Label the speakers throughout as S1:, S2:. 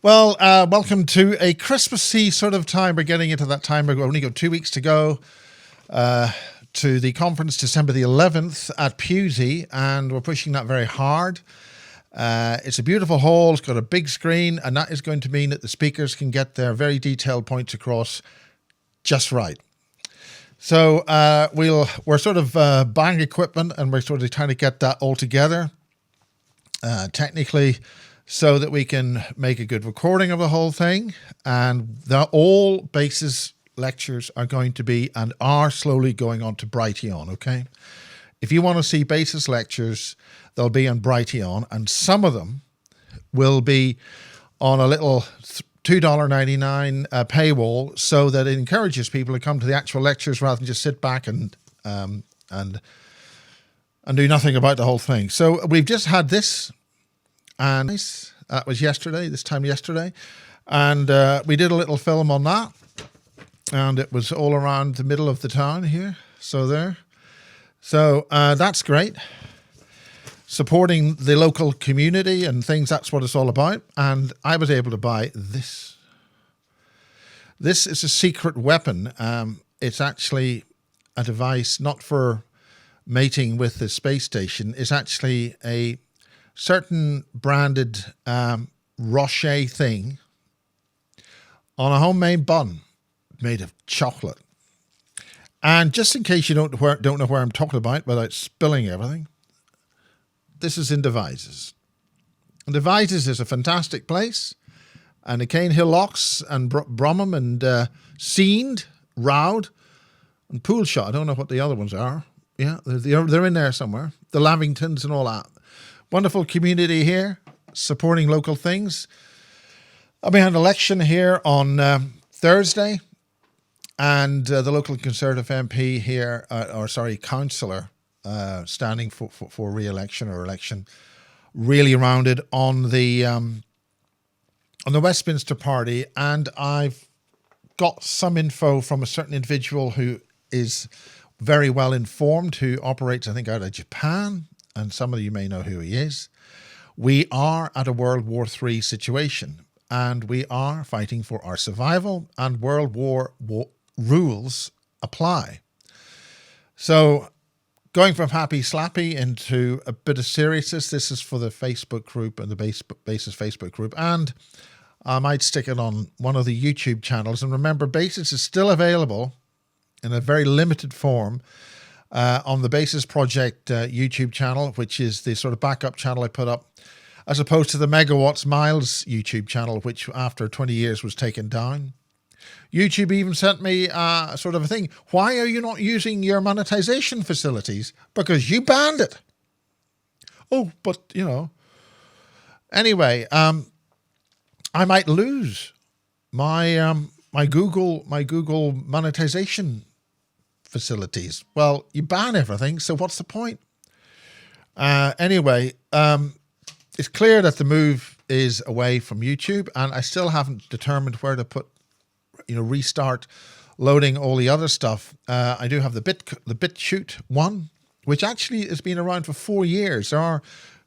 S1: Well, welcome to a Christmassy sort of time. We're getting into that time. We've only got 2 weeks to go to the conference, December the 11th at Pewsey, and we're pushing that very hard. It's a beautiful hall. It's got a big screen, and that is going to mean that the speakers can get their very detailed points across just right. So we're sort of buying equipment, and we're sort of trying to get that all together technically, so that we can make a good recording of the whole thing. And all BASIS lectures are going to be and are slowly going on to Brighteon, okay? If you want to see BASIS lectures, they'll be on Brighteon, and some of them will be on a little $2.99 paywall, so that it encourages people to come to the actual lectures rather than just sit back and do nothing about the whole thing. So we've just had this, and that was this time yesterday, and we did a little film on that, and it was all around the middle of the town here, so that's great. Supporting the local community and things, that's what it's all about. And I was able to buy this. This is a secret weapon. It's actually a device not for mating with the space station. It's actually a certain branded Rocher thing on a homemade bun made of chocolate. And just in case you don't know where I'm talking about without spilling everything, this is in Devizes. And Devizes is a fantastic place. And the Cane Hill Locks and Bromham and Seend, Roud and Poolshot. I don't know what the other ones are. Yeah, they're in there somewhere. The Lavingtons and all that. Wonderful community here, supporting local things. We had an election here on Thursday, and the local Conservative MP here, councillor, standing for re-election or election, really rounded on the Westminster Party. And I've got some info from a certain individual who is very well informed, who operates, I think, out of Japan. And some of you may know who he is. We are at a World War III situation, and we are fighting for our survival, and World War rules apply. So going from happy slappy into a bit of seriousness, this is for the Facebook group and the BASIS Facebook group, and I might stick it on one of the YouTube channels. And remember, BASIS is still available in a very limited form on the BASIS Project YouTube channel, which is the sort of backup channel I put up, as opposed to the Megawatts Miles YouTube channel, which after 20 years was taken down. YouTube even sent me sort of a thing. Why are you not using your monetization facilities? Because you banned it. Oh, but, you know. Anyway, I might lose my my Google monetization facilities. Well, you ban everything, so what's the point? Anyway, it's clear that the move is away from YouTube, and I still haven't determined where to put, restart loading all the other stuff. I do have the BitChute one, which actually has been around for 4 years. There are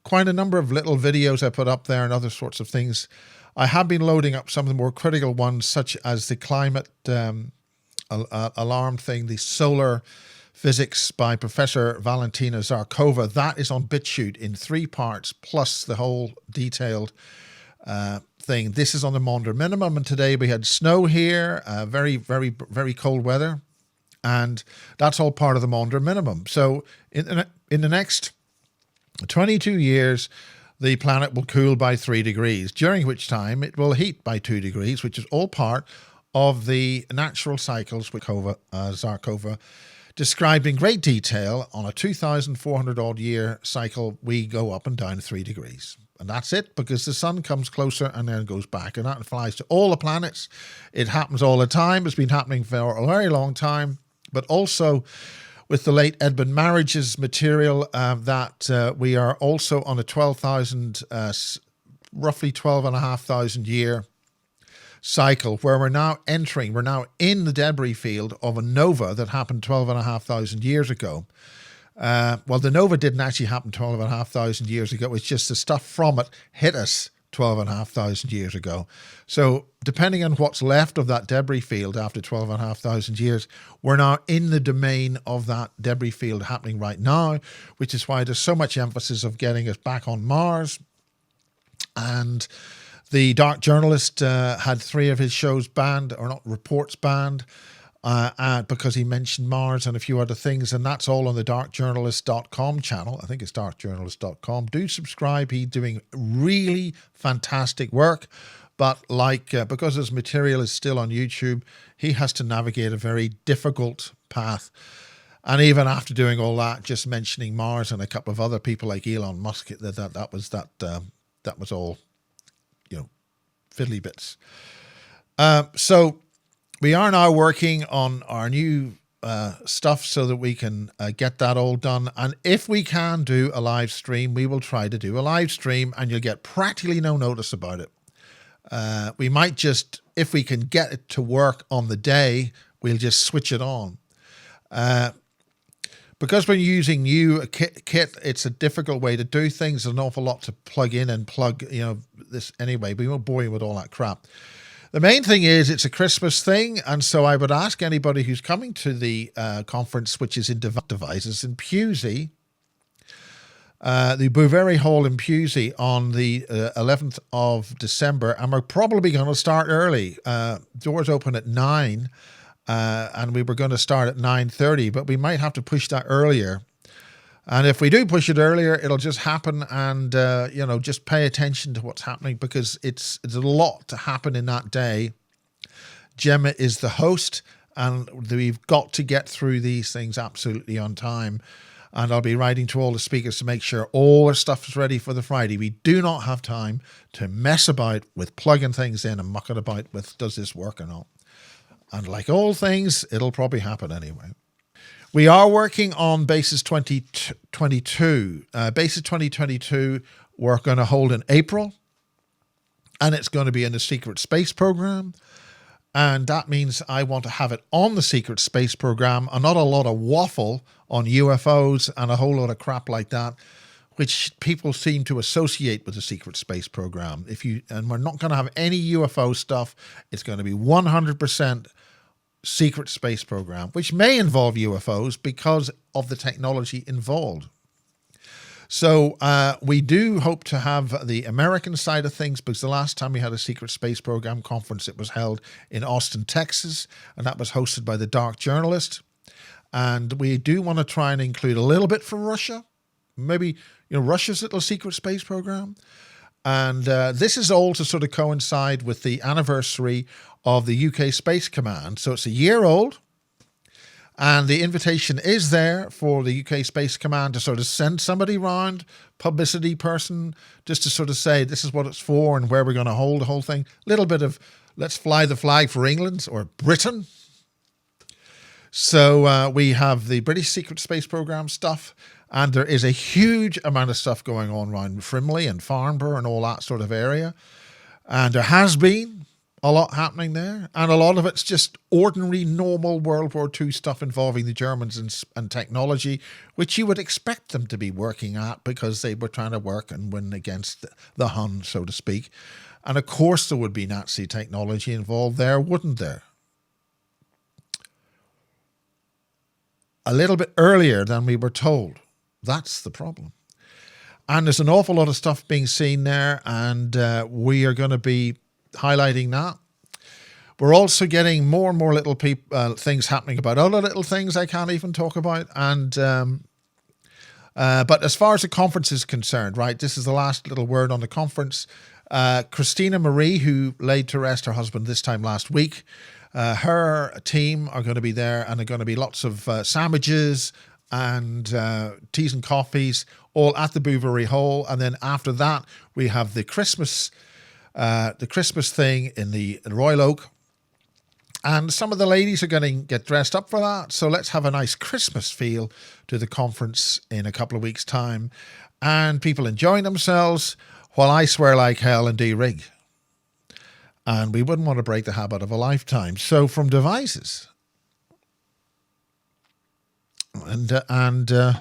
S1: quite a number of little videos I put up there and other sorts of things. I have been loading up some of the more critical ones, such as the climate alarm thing, the solar physics by Professor Valentina Zarkova. That is on BitChute in 3 parts, plus the whole detailed thing. This is on the Maunder minimum, and today we had snow here, very, very, very cold weather, and that's all part of the Maunder minimum. So in the next 22 years, the planet will cool by 3 degrees, during which time it will heat by 2 degrees, which is all part of the natural cycles which Zarkova described in great detail. On a 2,400 odd year cycle, we go up and down 3 degrees. And that's it, because the sun comes closer and then goes back. And that applies to all the planets. It happens all the time. It's been happening for a very long time. But also with the late Edmund Marriage's material, that we are also on a 12,000, roughly 12,500 year cycle, where we're now in the debris field of a nova that happened 12,500 years ago. Well, the nova didn't actually happen 12,500 years ago. It's just the stuff from it hit us 12,500 years ago. So depending on what's left of that debris field after 12,500 years, we're now in the domain of that debris field happening right now, which is why there's so much emphasis of getting us back on Mars. And the Dark Journalist had 3 of his shows banned, or not, reports banned, because he mentioned Mars and a few other things, and that's all on the darkjournalist.com channel. I think it's darkjournalist.com. Do subscribe. He's doing really fantastic work, but because his material is still on YouTube, he has to navigate a very difficult path. And even after doing all that, just mentioning Mars and a couple of other people like Elon Musk, that was all, fiddly bits. So we are now working on our new stuff so that we can get that all done. And if we can do a live stream, we will try to do a live stream, and you'll get practically no notice about it. We might just, if we can get it to work on the day, we'll just switch it on. Because we're using new kit, it's a difficult way to do things. There's an awful lot to plug in and plug, this anyway. We won't bore you with all that crap. The main thing is it's a Christmas thing, and so I would ask anybody who's coming to the conference, which is in Devices in Pewsey, the Bouverie Hall in Pewsey on the 11th of December, and we're probably going to start early. Doors open at 9, and we were going to start at 9:30, but we might have to push that earlier. And if we do push it earlier, it'll just happen, and just pay attention to what's happening, because it's a lot to happen in that day. Gemma is the host, and we've got to get through these things absolutely on time. And I'll be writing to all the speakers to make sure all their stuff is ready for the Friday. We do not have time to mess about with plugging things in and mucking about with, does this work or not? And like all things, it'll probably happen anyway. We are working on Basis 2022. Basis 2022, we're going to hold in April, and it's going to be in the Secret Space Program. And that means I want to have it on the Secret Space Program, and not a lot of waffle on UFOs and a whole lot of crap like that, which people seem to associate with the Secret Space Program. And we're not going to have any UFO stuff. It's going to be 100% Secret Space Program, which may involve UFOs because of the technology involved. So we do hope to have the American side of things, because the last time we had a Secret Space Program conference, it was held in Austin, Texas, and that was hosted by the Dark Journalist. And we do want to try and include a little bit from Russia, maybe Russia's little Secret Space Program. And this is all to sort of coincide with the anniversary of the UK Space Command. So it's a year old, and the invitation is there for the UK Space Command to sort of send somebody around, publicity person, just to sort of say this is what it's for and where we're going to hold the whole thing. A little bit of let's fly the flag for England or Britain. So we have the British Secret Space Program stuff, and there is a huge amount of stuff going on around Frimley and Farnborough and all that sort of area. And there has been a lot happening there, and a lot of it's just ordinary, normal World War II stuff involving the Germans and technology, which you would expect them to be working at because they were trying to work and win against the Hun, so to speak. And of course there would be Nazi technology involved there, wouldn't there? A little bit earlier than we were told. That's the problem. And there's an awful lot of stuff being seen there, and we are going to be highlighting that. We're also getting more and more little things happening about other little things I can't even talk about. And but as far as the conference is concerned, right, this is the last little word on the conference. Christina Marie, who laid to rest her husband this time last week, her team are going to be there, and there are going to be lots of sandwiches and teas and coffees, all at the Bouverie Hall. And then after that, we have the Christmas thing in the Royal Oak. And some of the ladies are going to get dressed up for that. So let's have a nice Christmas feel to the conference in a couple of weeks' time. And people enjoying themselves while I swear like hell and de-rig. And we wouldn't want to break the habit of a lifetime. So from Devices. And the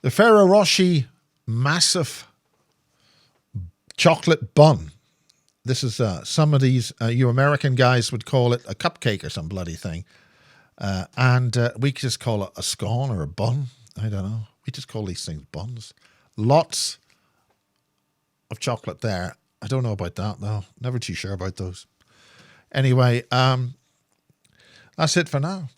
S1: Ferrero Rocher massive chocolate bun. This is some of these, you American guys would call it a cupcake or some bloody thing. And we just call it a scone or a bun. I don't know. We just call these things buns. Lots of chocolate there. I don't know about that, though. Never too sure about those. Anyway, that's it for now.